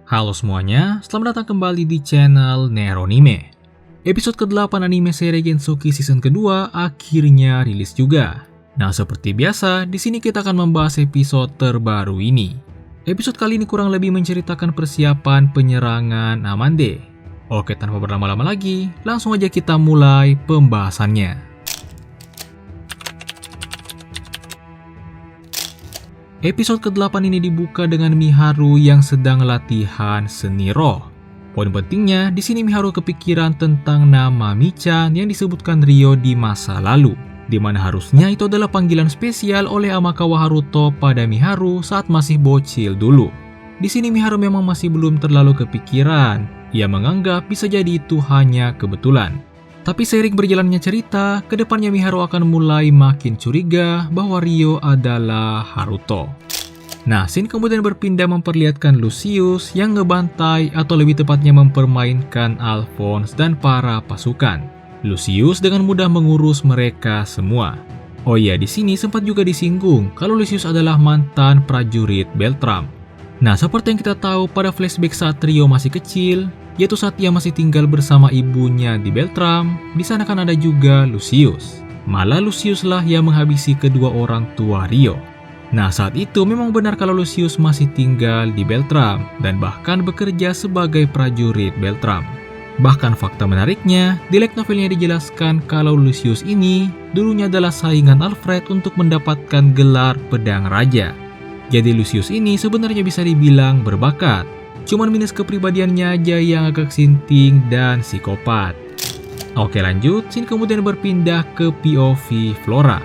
Halo semuanya, selamat datang kembali di channel Neronime. Episode ke-8 anime seri Gensoki season kedua akhirnya rilis juga. Nah, seperti biasa, di sini kita akan membahas episode terbaru ini. Episode kali ini kurang lebih menceritakan persiapan penyerangan Amande. Oke, tanpa berlama-lama lagi, langsung aja kita mulai pembahasannya. Episode ke-8 ini dibuka dengan Miharu yang sedang latihan seni roh. Poin pentingnya, di sini Miharu kepikiran tentang nama Michan yang disebutkan Ryo di masa lalu, di mana harusnya itu adalah panggilan spesial oleh Amakawa Haruto pada Miharu saat masih bocil dulu. Di sini Miharu memang masih belum terlalu kepikiran. Ia menganggap bisa jadi itu hanya kebetulan. Tapi seiring berjalannya cerita, kedepannya Miharu akan mulai makin curiga bahwa Ryo adalah Haruto. Nah, scene kemudian berpindah memperlihatkan Lucius yang ngebantai atau lebih tepatnya mempermainkan Alphonse dan para pasukan. Lucius dengan mudah mengurus mereka semua. Oh iya, di sini sempat juga disinggung kalau Lucius adalah mantan prajurit Beltram. Nah, seperti yang kita tahu pada flashback saat Ryo masih kecil, yaitu saat ia masih tinggal bersama ibunya di Beltram, di sana kan ada juga Lucius. Malah Lucius lah yang menghabisi kedua orang tua Ryo. Nah, saat itu memang benar kalau Lucius masih tinggal di Beltram dan bahkan bekerja sebagai prajurit Beltram. Bahkan fakta menariknya, di light novelnya dijelaskan kalau Lucius ini dulunya adalah saingan Alfred untuk mendapatkan gelar pedang raja. Jadi Lucius ini sebenarnya bisa dibilang berbakat. Cuman minus kepribadiannya aja yang agak sinting dan psikopat. Oke, lanjut, scene kemudian berpindah ke POV Flora.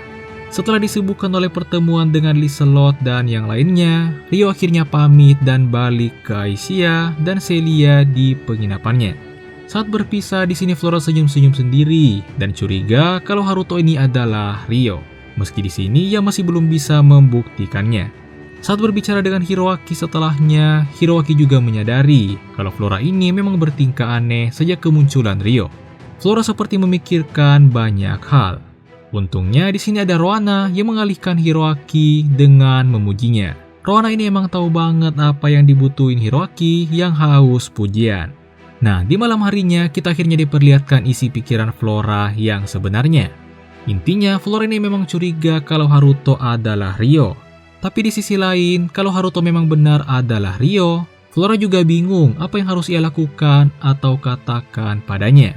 Setelah disibukkan oleh pertemuan dengan Liselot dan yang lainnya, Ryo akhirnya pamit dan balik ke Aishia dan Celia di penginapannya. Saat berpisah, di sini Flora senyum-senyum sendiri dan curiga kalau Haruto ini adalah Ryo. Meski di sini ia masih belum bisa membuktikannya. Saat berbicara dengan Hiroaki setelahnya, Hiroaki juga menyadari kalau Flora ini memang bertingkah aneh sejak kemunculan Ryo. Flora seperti memikirkan banyak hal. Untungnya di sini ada Rohana yang mengalihkan Hiroaki dengan memujinya. Rohana ini emang tahu banget apa yang dibutuhin Hiroaki yang haus pujian. Nah, di malam harinya kita akhirnya diperlihatkan isi pikiran Flora yang sebenarnya. Intinya, Flora ini memang curiga kalau Haruto adalah Ryo. Tapi di sisi lain, kalau Haruto memang benar adalah Ryo, Flora juga bingung apa yang harus ia lakukan atau katakan padanya.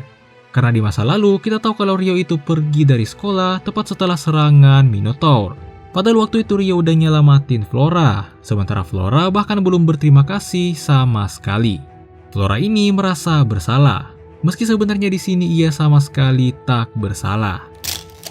Karena di masa lalu, kita tahu kalau Ryo itu pergi dari sekolah tepat setelah serangan Minotaur. Padahal waktu itu Ryo udah nyelamatin Flora, sementara Flora bahkan belum berterima kasih sama sekali. Flora ini merasa bersalah, meski sebenarnya di sini ia sama sekali tak bersalah.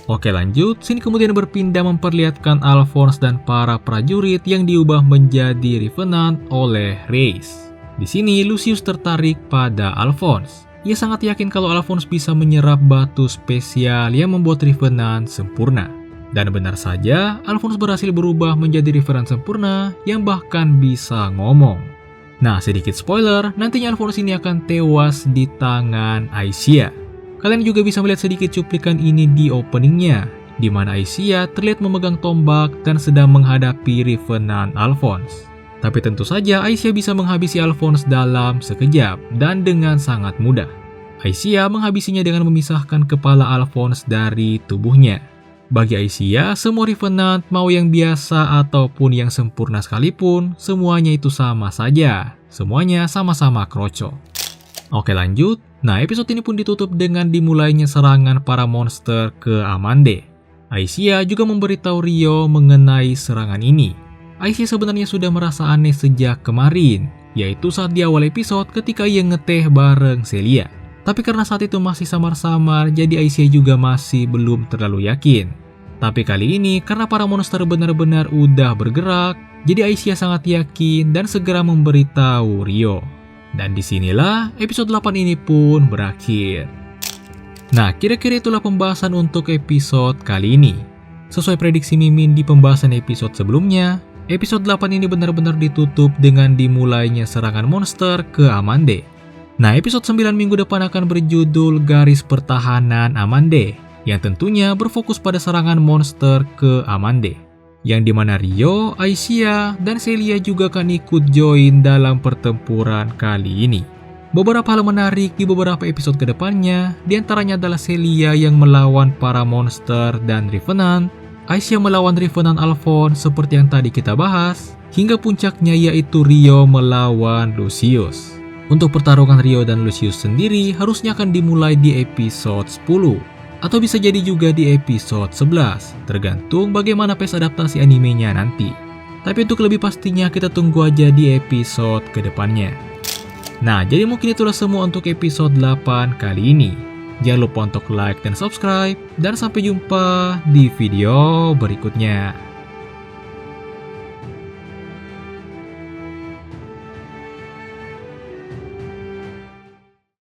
Oke, lanjut, scene kemudian berpindah memperlihatkan Alphonse dan para prajurit yang diubah menjadi Revenant oleh Reis. Di sini Lucius tertarik pada Alphonse. Ia sangat yakin kalau Alphonse bisa menyerap batu spesial yang membuat Revenant sempurna. Dan benar saja, Alphonse berhasil berubah menjadi Revenant sempurna yang bahkan bisa ngomong. Nah, sedikit spoiler, nantinya Alphonse ini akan tewas di tangan Aishia. Kalian juga bisa melihat sedikit cuplikan ini di openingnya, di mana Aishia terlihat memegang tombak dan sedang menghadapi Revenant Alphonse. Tapi tentu saja Aishia bisa menghabisi Alphonse dalam sekejap dan dengan sangat mudah. Aishia menghabisinya dengan memisahkan kepala Alphonse dari tubuhnya. Bagi Aishia, semua Revenant mau yang biasa ataupun yang sempurna sekalipun, semuanya itu sama saja. Semuanya sama-sama kroco. Oke, lanjut. Nah, episode ini pun ditutup dengan dimulainya serangan para monster ke Amande. Aishia juga memberitahu Ryo mengenai serangan ini. Aishia sebenarnya sudah merasa aneh sejak kemarin, yaitu saat di awal episode ketika ia ngeteh bareng Celia. Tapi karena saat itu masih samar-samar, jadi Aishia juga masih belum terlalu yakin. Tapi kali ini karena para monster benar-benar udah bergerak, jadi Aishia sangat yakin dan segera memberitahu Ryo. Dan disinilah episode 8 ini pun berakhir. Nah, kira-kira itulah pembahasan untuk episode kali ini. Sesuai prediksi Mimin di pembahasan episode sebelumnya, episode 8 ini benar-benar ditutup dengan dimulainya serangan monster ke Amande. Nah, episode 9 minggu depan akan berjudul Garis Pertahanan Amande, yang tentunya berfokus pada serangan monster ke Amande. yang dimana Rio, Aisyah, dan Celia juga akan ikut join dalam pertempuran kali ini. Beberapa hal menarik di beberapa episode kedepannya, diantaranya adalah Celia yang melawan para monster dan Revenant, Aisyah melawan Revenant Alphonse seperti yang tadi kita bahas, hingga puncaknya yaitu Rio melawan Lucius. Untuk pertarungan Rio dan Lucius sendiri harusnya akan dimulai di episode 10. Atau bisa jadi juga di episode 11, tergantung bagaimana pace adaptasi animenya nanti. Tapi untuk lebih pastinya kita tunggu aja di episode kedepannya. Nah, jadi mungkin itulah semua untuk episode 8 kali ini. Jangan lupa untuk like dan subscribe, dan sampai jumpa di video berikutnya.